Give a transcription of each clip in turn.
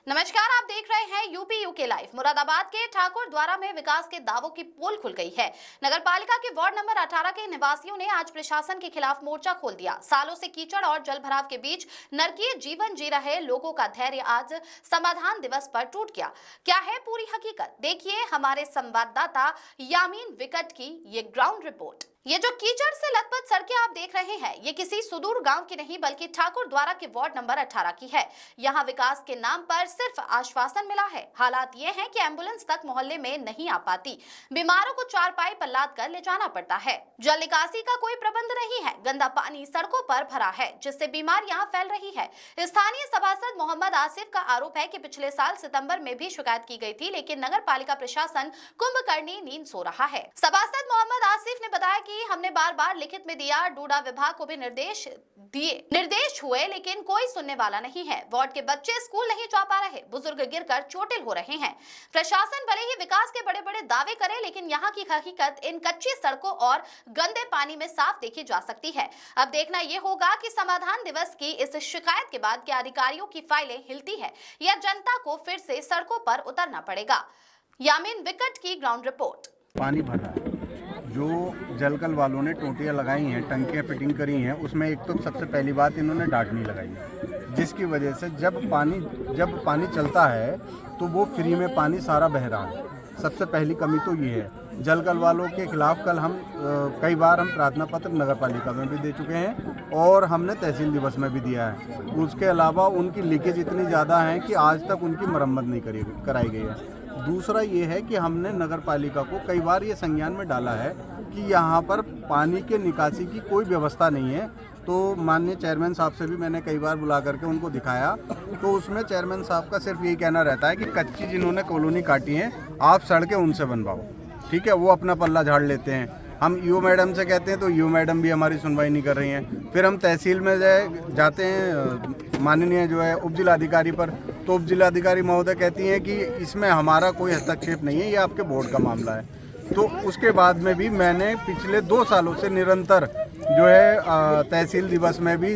नमस्कार, आप देख रहे हैं यूपी यूके लाइव। मुरादाबाद के ठाकुर द्वारा में विकास के दावों की पोल खुल गई है। नगर पालिका के वार्ड नंबर 18 के निवासियों ने आज प्रशासन के खिलाफ मोर्चा खोल दिया। सालों से कीचड़ और जल भराव के बीच नरकीय जीवन जी रहे लोगों का धैर्य आज समाधान दिवस पर टूट गया। क्या है पूरी हकीकत, देखिए हमारे संवाददाता यामीन विकट की ये ग्राउंड रिपोर्ट। ये जो कीचड़ से लथपथ सड़कें आप देख रहे हैं, ये किसी सुदूर गांव की नहीं बल्कि ठाकुर द्वारा के वार्ड नंबर 18 की है। यहाँ विकास के नाम पर सिर्फ आश्वासन मिला है। हालात ये हैं कि एम्बुलेंस तक मोहल्ले में नहीं आ पाती, बीमारों को चारपाई पर लाद कर ले जाना पड़ता है। जल निकासी का कोई प्रबंध नहीं है, गंदा पानी सड़कों पर भरा है जिससे बीमारियां फैल रही है। स्थानीय सभासद मोहम्मद आसिफ का आरोप है कि पिछले साल सितंबर में भी शिकायत की गई थी, लेकिन नगर पालिका प्रशासन कुंभकर्णी नींद सो रहा है। सभासद मोहम्मद आसिफ ने बताया कि हमने बार बार लिखित में दिया, डूडा विभाग को भी निर्देश हुए, लेकिन कोई सुनने वाला नहीं है। वार्ड के बच्चे स्कूल नहीं जा पा रहे, बुजुर्ग गिरकर चोटिल हो रहे हैं। प्रशासन भले ही विकास के बड़े बड़े दावे करे, लेकिन यहाँ की हकीकत इन कच्ची सड़कों और गंदे पानी में साफ देखी जा सकती है। अब देखना यह होगा कि समाधान दिवस की इस शिकायत के बाद क्या अधिकारियों की फाइलें हिलती है या जनता को फिर से सड़कों पर उतरना पड़ेगा। यामीन विकट की ग्राउंड रिपोर्ट। पानी भरा है, जो जलकल वालों ने टोटियाँ लगाई हैं, टंकियाँ फिटिंग करी हैं, उसमें एक तो सबसे पहली बात इन्होंने डाटनी लगाई है, जिसकी वजह से जब पानी चलता है तो वो फ्री में पानी सारा बह रहा है। सबसे पहली कमी तो ये है। जलकल वालों के खिलाफ कल हम कई बार हम प्रार्थना पत्र नगर पालिका में भी दे चुके हैं और हमने तहसील दिवस में भी दिया है। उसके अलावा उनकी लीकेज इतनी ज़्यादा है कि आज तक उनकी मरम्मत नहीं कराई गई है। दूसरा ये है कि हमने नगर पालिका को कई बार ये संज्ञान में डाला है कि यहाँ पर पानी के निकासी की कोई व्यवस्था नहीं है। तो माननीय चेयरमैन साहब से भी मैंने कई बार बुला करके उनको दिखाया, तो उसमें चेयरमैन साहब का सिर्फ यही कहना रहता है कि कच्ची जिन्होंने कॉलोनी काटी है आप सड़कें उनसे बनवाओ, ठीक है। वो अपना पल्ला झाड़ लेते हैं। हम ईओ मैडम से कहते हैं तो ईओ मैडम भी हमारी सुनवाई नहीं कर रही हैं। फिर हम तहसील में जाते हैं माननीय जो है उप जिलाधिकारी पर, तो उप जिलाधिकारी महोदय कहती हैं कि इसमें हमारा कोई हस्तक्षेप नहीं है, ये आपके बोर्ड का मामला है। तो उसके बाद में भी मैंने पिछले 2 सालों से निरंतर जो है तहसील दिवस में भी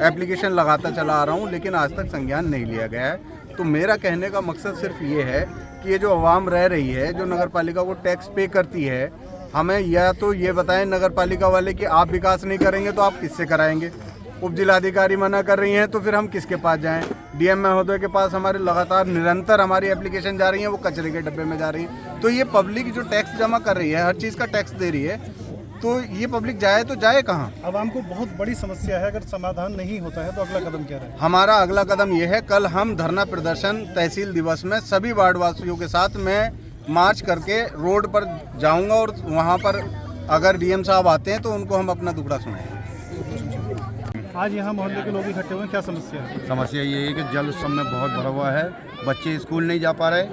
एप्लीकेशन लगाता चला आ रहा हूँ, लेकिन आज तक संज्ञान नहीं लिया गया है। तो मेरा कहने का मकसद सिर्फ ये है कि ये जो आवाम रह रही है, जो नगर पालिका को टैक्स पे करती है, हमें या तो ये बताएं नगर पालिका वाले कि आप विकास नहीं करेंगे तो आप किससे कराएंगे। उप जिलाधिकारी मना कर रही हैं तो फिर हम किसके पास जाएं। डीएम महोदय के पास हमारे लगातार निरंतर हमारी एप्लीकेशन जा रही है, वो कचरे के डब्बे में जा रही है। तो ये पब्लिक जो टैक्स जमा कर रही है, हर चीज़ का टैक्स दे रही है, तो ये पब्लिक जाए तो जाए कहाँ। अब हमको बहुत बड़ी समस्या है, अगर समाधान नहीं होता है तो अगला कदम क्या रहेगा? हमारा अगला कदम ये है, कल हम धरना प्रदर्शन तहसील दिवस में सभी वार्ड वासियों के साथ मैं मार्च करके रोड पर जाऊंगा और वहाँ पर अगर डीएम साहब आते हैं तो उनको हम अपना दुखड़ा सुनाएंगे। आज यहाँ मोहल्ले के लोग इकट्ठे हुए, क्या समस्या है? समस्या ये है कि जल उस समय बहुत भरा हुआ है, बच्चे स्कूल नहीं जा पा रहे,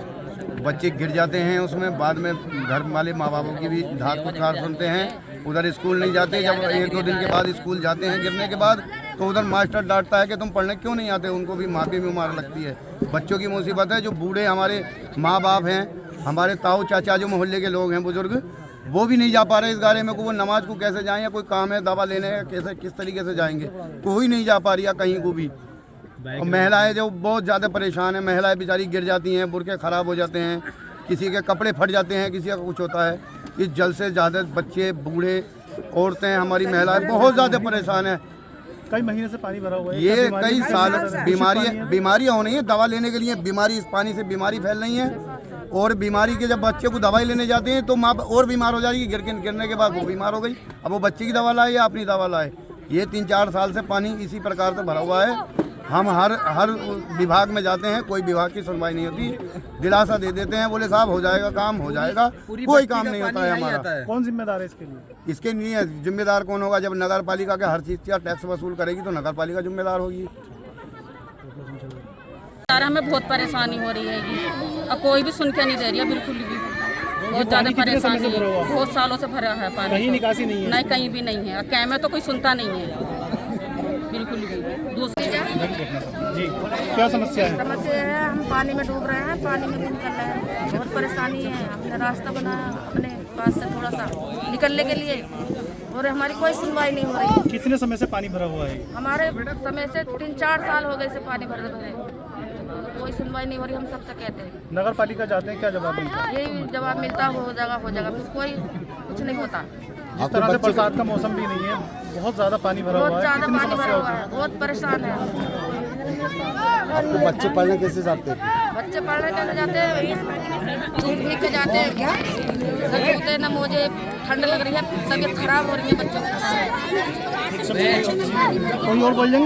बच्चे गिर जाते हैं उसमें, बाद में घर वाले माँ बापों की भी धाक पुकार सुनते हैं, उधर स्कूल नहीं जाते। जब 1-2 दिन के बाद स्कूल जाते हैं गिरने के बाद, तो उधर मास्टर डांटता है कि तुम पढ़ने क्यों नहीं आते। उनको भी माफी में मार लगती है। बच्चों की मुसीबत है, जो बूढ़े हमारे माँ बाप हैं, हमारे ताऊ चाचा जो मोहल्ले के लोग हैं बुजुर्ग, वो भी नहीं जा पा रहे इस गारे में। को वो नमाज को कैसे जाएं, या कोई काम है दवा लेने कैसे किस तरीके से जाएंगे, कोई नहीं जा पा रही है कहीं को भी। और महिलाएं जो बहुत ज़्यादा परेशान हैं, महिलाएं बेचारी गिर जाती हैं, बुरके ख़राब हो जाते हैं, किसी के कपड़े फट जाते हैं, किसी का कुछ होता है। इस जल से ज़्यादा बच्चे, बूढ़े, औरतें, हमारी महिलाएं बहुत ज़्यादा परेशान हैं। कई महीने से पानी भरा हुआ है, ये कई साल बीमारियाँ हो रही हैं। दवा लेने के लिए बीमारी, इस पानी से बीमारी फैल रही है, और बीमारी के जब बच्चे को दवाई लेने जाते हैं तो माँ और बीमार हो जाएगी। गिरने के बाद वो बीमार हो गई, अब वो बच्चे की दवा लाए या अपनी दवा लाए। ये 3-4 साल से पानी इसी प्रकार से भरा हुआ है। हम हर विभाग में जाते हैं, कोई विभाग की सुनवाई नहीं होती। दिलासा दे देते हैं, बोले साहब हो जाएगा काम, हो जाएगा, कोई काम नहीं होता है हमारा। कौन जिम्मेदार है इसके लिए? इसके लिए जिम्मेदार कौन होगा? जब नगर पालिका के हर चीज़ का टैक्स वसूल करेगी तो नगर पालिका जिम्मेदार होगी। हमें बहुत परेशानी हो रही है, अब कोई भी सुन के नहीं दे रही है, बिल्कुल भी। बहुत ज़्यादा परेशानी है, बहुत सालों से भरा है पानी, कहीं निकासी नहीं है? नहीं, कहीं भी नहीं है। कैम में तो कोई सुनता नहीं है, बिल्कुल भी। जी, क्या समस्या है? समस्या है, हम पानी में डूब रहे हैं, पानी में निकल रहे हैं, बहुत परेशानी है। हमने रास्ता बनाया अपने पास से थोड़ा सा निकलने के लिए, और हमारी कोई सुनवाई नहीं हो रही। कितने समय से पानी भरा हुआ है? हमारे समय से 3-4 साल हो गए से पानी भरे। कोई सुनवाई नहीं हो रही। हम सबसे कहते हैं, नगर पालिका जाते हैं, क्या जवाब मिलता है? यही जवाब मिलता हो जाएगा फिर कोई कुछ नहीं होता। जिस तरह से बरसात का मौसम भी नहीं है, बहुत ज्यादा पानी भरा बहुत हुआ है, ज़्यादा कितनी पानी भरा समस्या हुआ होती है, बहुत परेशान है। आपके बच्चे पढ़ने कैसे जाते हैं? बच्चे पढ़ने के जाते हैं, धूप भीग के जाते हैं, जूते न मोजे, ठंड लग रही है, तबीयत खराब हो रही है बच्चों की। है? कोई और बोल देंगे?